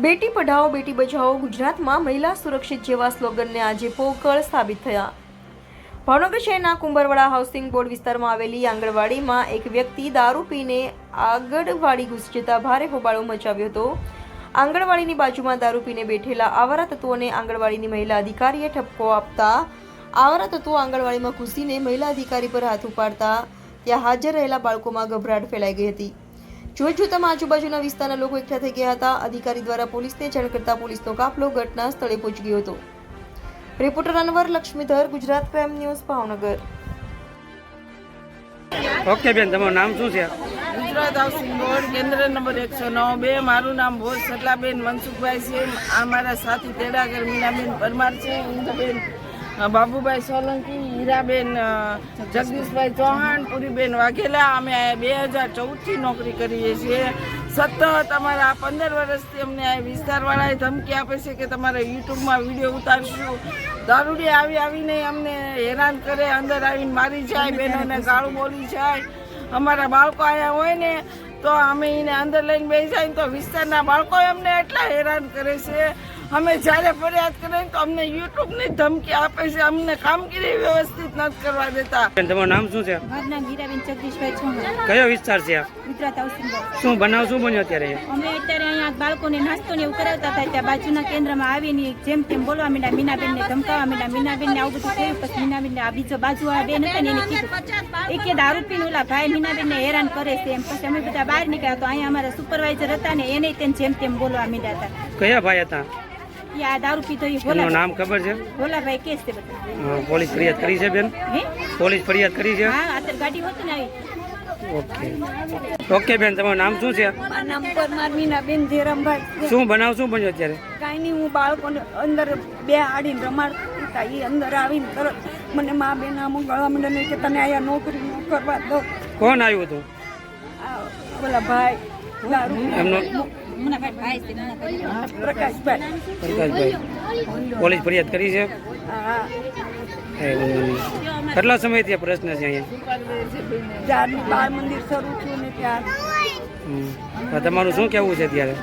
બેટી પઢાઓ બેટી બચાવો ગુજરાતમાં મહિલા સુરક્ષિત જેવા સ્લોગનને આજે પોકળ સાબિત થયા। ભાવનગર શહેરના કુંભરવાડા હાઉસિંગ બોર્ડ વિસ્તારમાં આવેલી આંગણવાડીમાં એક વ્યક્તિ દારૂ પીને આંગણવાડી ઘૂસી જતા ભારે હોબાળો મચાવ્યો હતો। આંગણવાડીની બાજુમાં દારૂ પીને બેઠેલા આવારા તત્વોને આંગણવાડીની મહિલા અધિકારીએ ઠપકો આપતા આવારા તત્વો આંગણવાડીમાં ઘૂસીને મહિલા અધિકારી પર હાથ ઉપાડતા ત્યાં હાજર રહેલા બાળકોમાં ગભરાટ ફેલાઈ ગઈ હતી। જોતજોતામાં આજુબાજુના વિસ્તારના લોકો એકઠા થઈ ગયા હતા। અધિકારી દ્વારા પોલીસને જાણ કરતા પોલીસનો કાફલો ઘટના સ્થળે પહોંચી ગયો હતો। Reporter Anwar Laxmidhar, Gujarat crime news, Bhavnagar. Okay બેન, તમારું નામ શું છે? ગુજરાત હાઉસિંગ બોર્ડ કેન્દ્ર નંબર 109 મારું નામ ભોજ સટલાબેન મનસુખભાઈ છે। આ મારા સાથી તેડાગર મીનાબેન પરમાર છે, ઇન્દુબેન બાબુભાઈ સોલંકી, હીરાબેન જગદીશભાઈ ચૌહાણ, પુરીબેન વાઘેલા। અમે 2014 થી નોકરી કરીએ છીએ। સતત અમારા 15 વર્ષથી અમને આ વિસ્તારવાળાએ ધમકી આપે છે કે તમારે યુટ્યુબમાં વિડીયો ઉતારશું। દારૂડી આવીને અમને હેરાન કરે, અંદર આવીને મારી જાય, બહેનોને ગાળું બોલી જાય। અમારા બાળકો આવ્યા હોય ને તો અમે એને અંદર લઈને બેસી જાય તો વિસ્તારના બાળકો અમને એટલા હેરાન કરે છે। અમે જ્યારે ફરિયાદ કરીએ તો અમને યુટ્યુબની ધમકી આપે છે, અમને કામગીરી વ્યવસ્થિત નથી કરવા દેતા। તમારું નામ શું છે? મારું નામ હીરાબેન જગદીશભાઈ ચૌહાણ। કયો વિસ્તાર છે આ? Gujarat housing board. શું બનાવ શું બન્યો અત્યારે? અમે અત્યારે અહીંયા બાળકોને નાસ્તો ને એવું કરાવતા હતા ત્યાં બાજુના કેન્દ્રમાં આવીને જેમ તેમ બોલવા માંડ્યા, મીનાબેનને ધમકાવવા માંડ્યા। મીનાબેનને આવું બધું કહ્યું પછી મીનાબેનને આ બીજો બાજુવાળા બેન હતા ને એને કીધું એ કે દારૂ પીને ઓલા ભાઈ મીનાબેનને હેરાન કરે છે એમ। પછી અમે બધા બહાર નીકળ્યા તો અહીંયા અમારા સુપરવાઇઝર હતા ને એને તેમ જેમ તેમ બોલવા માંડ્યા હતા। કયા ભાઈ હતા? આ દારૂ પીતો એ એનું નામ ખબર છે? ભોલાભાઈ કેસ છે બધા। પોલીસ ફરિયાદ કરી છે બેન? હે, પોલીસ ફરિયાદ કરી છે? હા, અત્યારે ગાડી હોતી ને આવી। ઓકે ઓકે બેન, તમારું નામ શું છે? મારું નામ પરમાર મીનાબેન જયરામભાઈ। શું બનાવ શું બન્યો અત્યારે? કાંઈ નહીં, હું બાળકોને અંદર બે આડીને રમાડતા હતા, એ અંદર આવીને તરત મને મા બેન આમ ગળવા માંડે કે તને અહીંયા નોકરી ન કરવા દો। કોણ આવ્યું હતું? બોલા ભાઈ દારૂ એમનો પ્રકાશભાઈ। પ્રકાશભાઈ પોલીસ ફરિયાદ કરી છે? હા, કેટલા સમયથી આ પ્રશ્ન છે અહીંયા? જ્યારની બાળ મંદિર શરૂ થયું ને ત્યાં તમારું શું કહેવું છે ત્યારે?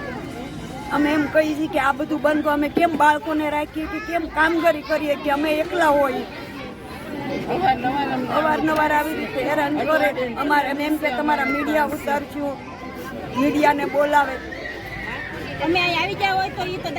અમે એમ કહીએ છીએ કે આ બધું બંધ કરો। અમે કેમ બાળકોને રાખીએ કે કેમ કામગીરી કરીએ કે અમે એકલા હોઈએ? અવારનવાર આવી રીતે હેરાન કરે। અમારે એમ કે તમારા મીડિયા ઉતારજો, મીડિયાને બોલાવે। અમે અહીં આવી ગયા હોય તો એ તો